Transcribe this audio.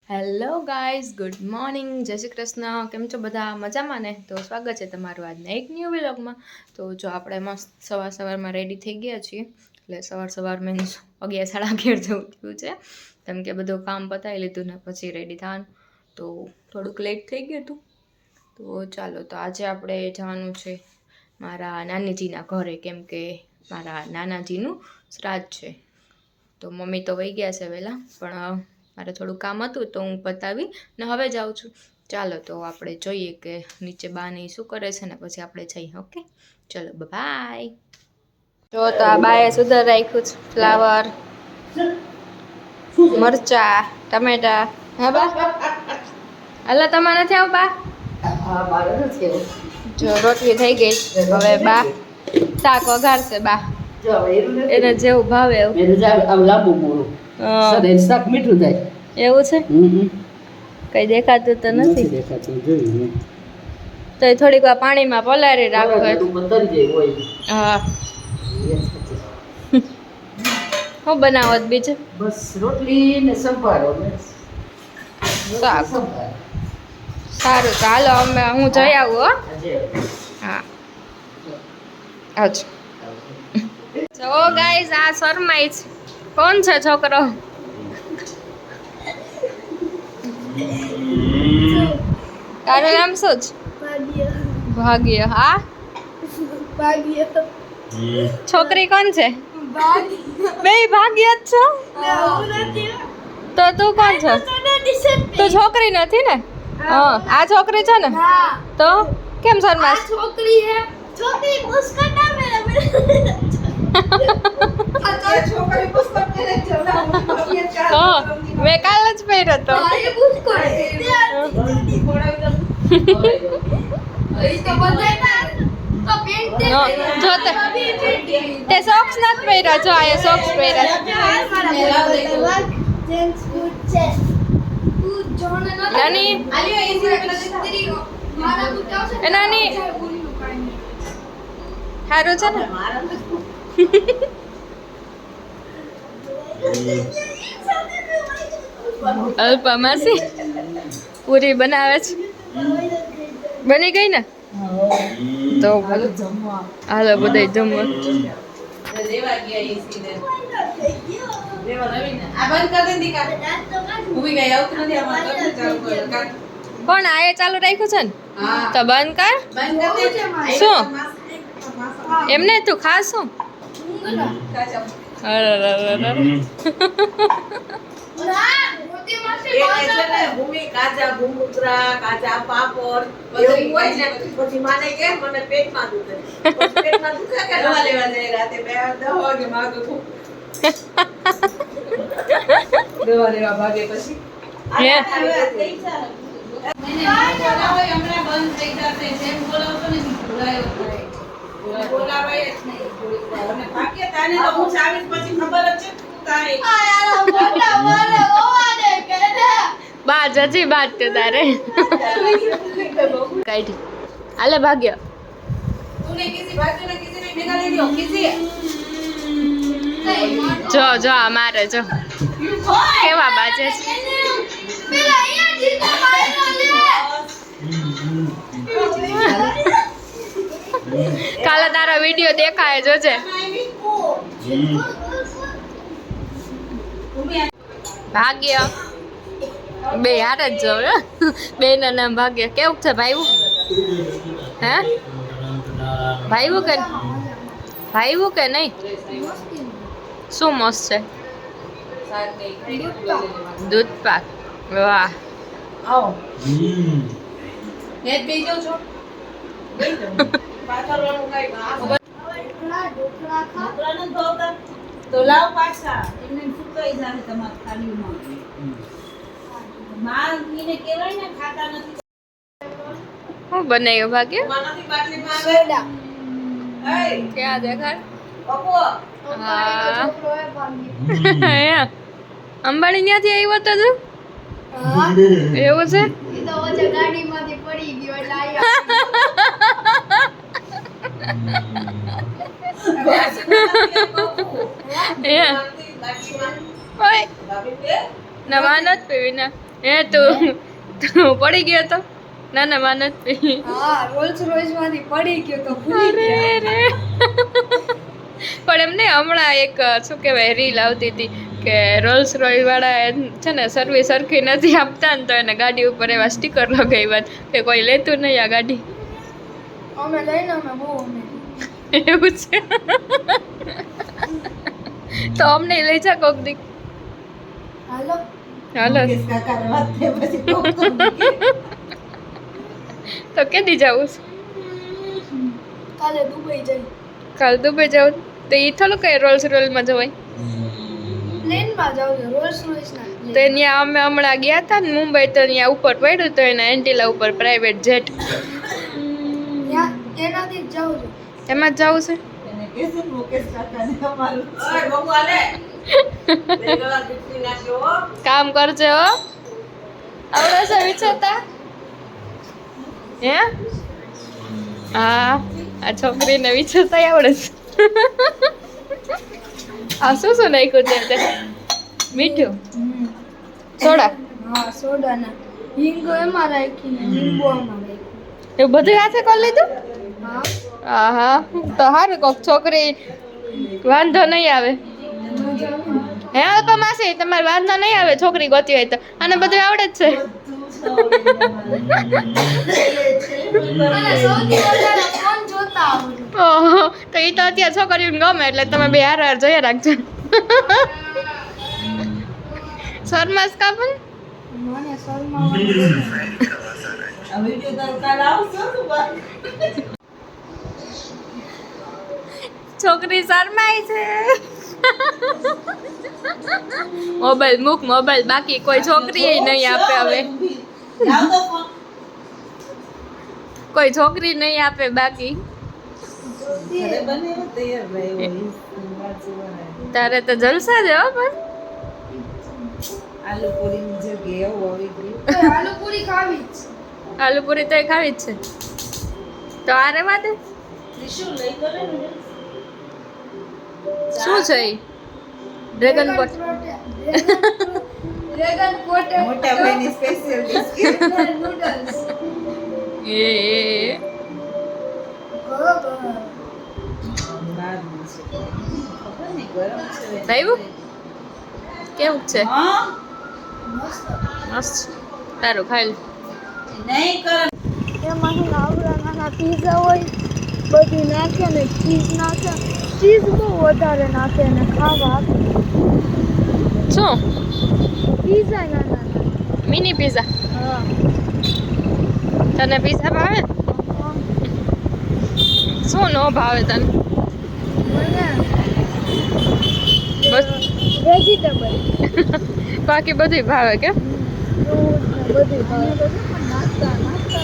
Hello guys, good morning, જય શ્રી કૃષ્ણ. કેમ છો બધા? મજામાં ને? તો સ્વાગત છે તમારું આજના એક ન્યૂ વ્લોગમાં. તો જો આપણે મસ્ત સવારમાં રેડી થઈ ગયા છીએ. એટલે સવાર મીન્સ 11:30 જેવું થયું છે, કેમ કે બધું કામ પતાવી લીધું ને પછી રેડી થવાનું, તો થોડુંક લેટ થઈ ગયું હતું. તો ચાલો, તો આજે આપણે જવાનું છે મારા નાનીજીના ઘરે, કેમ કે મારા નાનાજીનું શ્રાદ્ધ છે. તો મમ્મી તો વહી ગયા છે વહેલા, પણ મારે થોડું કામ હતું તો હું પતાવી ને હવે જાઉં છું. ચાલો, તો આપણે જોઈએ કે નીચે બાની શું કરે છે ને પછી આપણે જઈએ. ઓકે, ચલો બાય. જો તો આ બાએ સુધાર રાખ્યું છે, ફ્લાવર, મરચા, ટમેટા. હા બા, હાલો તમારે નથી આવું બા? જો રોટલી થઈ ગઈ, હવે બા શાક વઘારશે. બા એને જેવું ભાવે એવું. લાંબુ મોડું શાક મીઠું થાય એવું છે? કઈ દેખાતું તો નથી. દેખાતું જોયું તો એ થોડીક વાર પાણીમાં પલાળી રાખો. હા, શું બનાવો બીજું? બસ રોટલી ને સંભારો ને શાક. સારું, તો હાલો હું જઈ આવું. હો, હા, આવજો. જો ગાઈઝ, આ શરમાઈ છે. કોણ છે છોકરો? તારું નામ શું છે? ભાગ્ય. હા, છોકરી કોણ છે? બે ભાગ્ય જ છો તો તું કોણ છો? તું છોકરી નથી ને? હા, આ છોકરી છે ને? તો કેમ શરમાસ? છોકરી હે, છોકરી પુસ્તક ના મેરે છોકરી પુસ્તક પહેરે છે. હા, મેં કાલ જ પહેર્યો તો. જો તે સોક્સ નથી પહેર્યા. જો આ સોક્સ પહેર્યા. નાની એ નાની સારું છે ને? અલ્પા માસી પૂરી બનાવે છે. બની ગઈ ને? તો હાલો બધા જમવા. કોણ આ ચાલુ રાખ્યું છે ને? તો બંધ કર. શું એમને તું ખાસ શું? કાચા પાપડ બધું હોય ને, પછી માને કે મને પેટમાં દુખે, પેટમાં દુખે કે દવા લેવા જાય રાતે 2 વાગે માગું દવા લેવા ભાગે પછી બા જજી બાત તે તારે કાઢી. હાલે ભાગ્ય. જો જો આ મારે જો કેવા બાજે છે. કાલે તારો વિડિયો દેખાય જોજે. ભાગ્ય બે હાર જ જાવ. બે ના નામ ભાગ્ય. કેવું છે ભાઈવું? હે ભાઈવું કે નહીં? શું મસ્ત છે? દૂધ પાક. વાહ. તો લાવ પાછા એમને સુકાઈ જાય તમાર થાળીમાં. માં એને કહેવાય ને ખાતા નથી. શું બનાવ્યું ભાગ્ય? માનાથી બાટલીમાં સોડા. એ ક્યાં દેખાડ? પપ્પો. હા, અંબાણી ત્યાંથી આવ્યો તો તું? એવું છે? તો ઓછા ગાડીમાંથી પડી ગયો એટલે આયા. ના માનત પીવી ના હે તું પડી ગયો તો ના ના માનત હા રોલ્સ રોયસ માંથી પડી ગયો તો ભૂલી ગયા પણ એમને હમણાં એક શું કહેવાય રીલ આવતી હતી કે રોલ્સ રોય વાળા છે ને સર્વિસ સરખી નથી આપતા ને તો એને ગાડી ઉપર એવા સ્ટીકર લગાવ્યા કે કોઈ લેતું નહીં આ ગાડી અમે લઈને અમે બહુ અમે એવું છે તો અમને લઈ જા કોક દી હાલો હાલો મુકેશ કાકાને વાત થઈ પછી કોક તો તો કેદી જાવું છે? કાલે દુબઈ જઈ કાલ દુબઈ જાવ તો એ થોડું કઈ રોલ્સ રોયલમાં જવાય પ્લેન માં જાવ છો રોલ્સ રોયસ ના તો ત્યાં અમે હમણાં ગયા હતા ને મુંબઈ તો ત્યાં ઉપર પડ્યું તો એના એન્ટિલા ઉપર પ્રાઇવેટ જેટ એનાથી જ જાવ છો એમાં જ જવું છે એને કહેશે ને મુકેશ કાકાને અમારું ઓય બબુ આલે બે ગળા દીકરી નાખ્યો હો કામ કરજે હો આવડે છે વિચારતા હે હા આ છોકરીને વિચારતા આવડે છે આ શું શું નાખ્યું છે તે મીઠું સોડા હા સોડા ના હિંગ એમાં રાખી ને લીંબુ આમાં રાખ્યું એવું બધું હાથે કરી લીધું હા હા તો સારું કોક છોકરી વાંધો નહીં આવે હે અલ્પા માસી તમારે વાંધો નહીં આવે છોકરી ગોતી હોય તો અને બધું આવડે જ છે મને સૌથી વધારે ફોન જોતા આવડે ઓહો તો એ તો અત્યારે છોકરીઓને ગમે એટલે તમે બે હાર હાર જોયા રાખજો શર્માસ કાપન મને શર્મા આ વિડિયો તારો કાલ આવશે ને બા છોકરી શરમાય છે મોબાઈલ મૂક મોબાઈલ બાકી કોઈ છોકરી નહીં આપે હવે લાવ તો ફોન કોઈ છોકરી નહીં આપે બાકી ઘરે બને તૈયાર ભાઈ હોય તારે તો જલસા જ હો પણ આલુ પૂરીની જગ્યાએ આવું આવી ગયું આલુ પૂરી ખાવી જ આલુ પૂરી તો ખાવી જ છે તો આ રેવા દે શું લઈ કરે ને શું છે ઈ? ડ્રેગન બોટ ડ્રેગન કોટે મોટા ભાઈની સ્પેશિયલ બિસ્કિટ નૂડલ્સ એ બરોબર બહારનું છે ખબર નહીં ગરમ છે આવ્યું કેવું છે હા મસ્ત મસ્ત તારું ખાઈ લે નહીં કરે એમાં છે ને આવડા નાના પીઝા હોય બધું નાખે ને ચીઝ નાખે ચીઝ બહુ વધારે નાખે ને ખાવા આપે શું પીઝા નાના મિની પીઝા હા તને પીઝા ભાવે શું નો ભાવે તને મને બસ વેજીટેબલ બાકી બધું ભાવે કે ફ્રૂટ ને બધું ભાવે નાસ્તા નાસ્તા